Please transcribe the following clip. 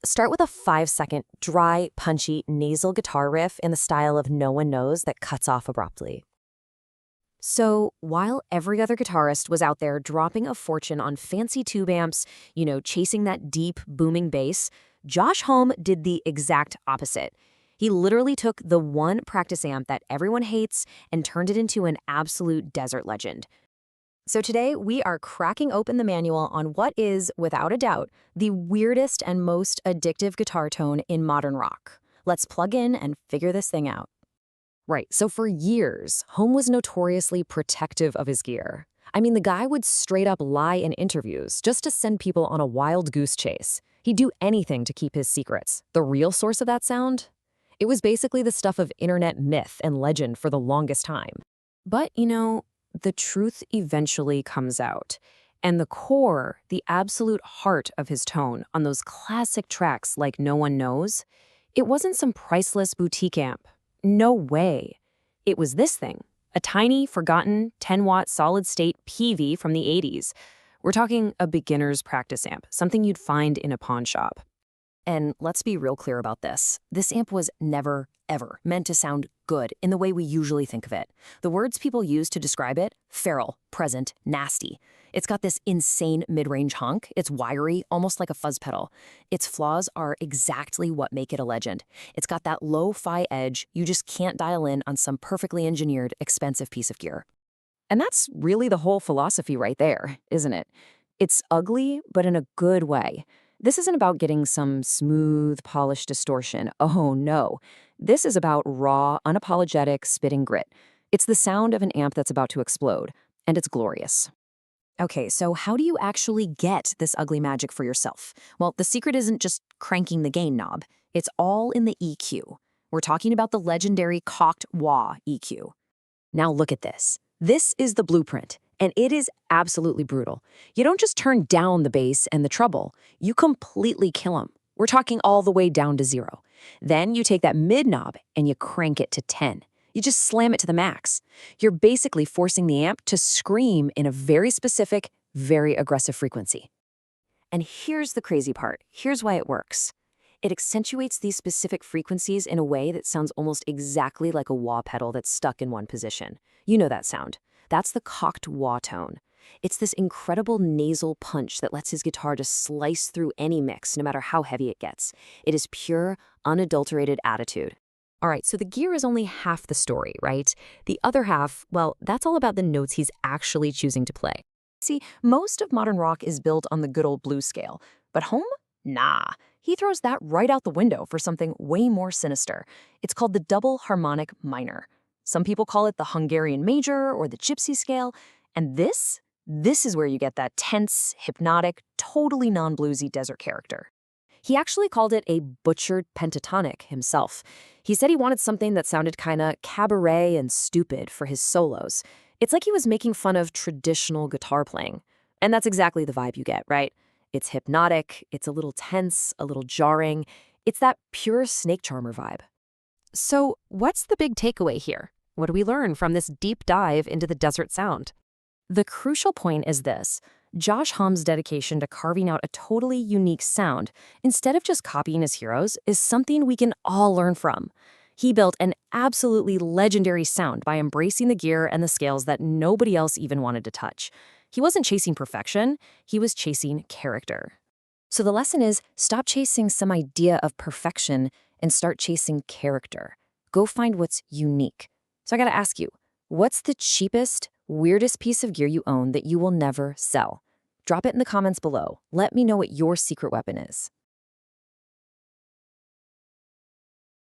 Start with a 5-second, dry, punchy, nasal guitar riff in the style of No One Knows that cuts off abruptly. So, while every other guitarist was out there dropping a fortune on fancy tube amps, chasing that deep, booming bass, Josh Homme did the exact opposite. He literally took the one practice amp that everyone hates and turned it into an absolute desert legend. So today, we are cracking open the manual on what is, without a doubt, the weirdest and most addictive guitar tone in modern rock. Let's plug in and figure this thing out. Right, so for years, Homme was notoriously protective of his gear. I mean, the guy would straight up lie in interviews just to send people on a wild goose chase. He'd do anything to keep his secrets. The real source of that sound? It was basically the stuff of internet myth and legend for the longest time. But, the truth eventually comes out. And the core, the absolute heart of his tone on those classic tracks like No One Knows, it wasn't some priceless boutique amp. No way. It was this thing, a tiny, forgotten 10-watt solid-state Peavey from the 80s. We're talking a beginner's practice amp, something you'd find in a pawn shop. And let's be real clear about this. This amp was never, ever meant to sound good in the way we usually think of it. The words people use to describe it, feral, present, nasty. It's got this insane mid-range hunk. It's wiry, almost like a fuzz pedal. Its flaws are exactly what make it a legend. It's got that lo-fi edge you just can't dial in on some perfectly engineered, expensive piece of gear. And that's really the whole philosophy right there, isn't it? It's ugly, but in a good way. This isn't about getting some smooth, polished distortion. Oh, no. This is about raw, unapologetic, spitting grit. It's the sound of an amp that's about to explode, and it's glorious. Okay, so how do you actually get this ugly magic for yourself? Well, the secret isn't just cranking the gain knob. It's all in the EQ. We're talking about the legendary cocked wah EQ. Now look at this. This is the blueprint. And it is absolutely brutal. You don't just turn down the bass and the treble, you completely kill them. We're talking all the way down to 0. Then you take that mid knob and you crank it to 10. You just slam it to the max. You're basically forcing the amp to scream in a very specific, very aggressive frequency. And here's the crazy part. Here's why it works. It accentuates these specific frequencies in a way that sounds almost exactly like a wah pedal that's stuck in one position. You know that sound. That's the cocked wah tone. It's this incredible nasal punch that lets his guitar just slice through any mix, no matter how heavy it gets. It is pure, unadulterated attitude. All right, so the gear is only half the story, right? The other half, well, that's all about the notes he's actually choosing to play. See, most of modern rock is built on the good old blues scale, but Homme? Nah. He throws that right out the window for something way more sinister. It's called the double harmonic minor. Some people call it the Hungarian major or the gypsy scale. And this is where you get that tense, hypnotic, totally non-bluesy desert character. He actually called it a butchered pentatonic himself. He said he wanted something that sounded kinda cabaret and stupid for his solos. It's like he was making fun of traditional guitar playing. And that's exactly the vibe you get, right? It's hypnotic, it's a little tense, a little jarring. It's that pure snake charmer vibe. So what's the big takeaway here? What do we learn from this deep dive into the desert sound? The crucial point is this. Josh Homme's dedication to carving out a totally unique sound, instead of just copying his heroes, is something we can all learn from. He built an absolutely legendary sound by embracing the gear and the scales that nobody else even wanted to touch. He wasn't chasing perfection, he was chasing character. So the lesson is, stop chasing some idea of perfection and start chasing character. Go find what's unique. So I gotta ask you, what's the cheapest, weirdest piece of gear you own that you will never sell? Drop it in the comments below. Let me know what your secret weapon is.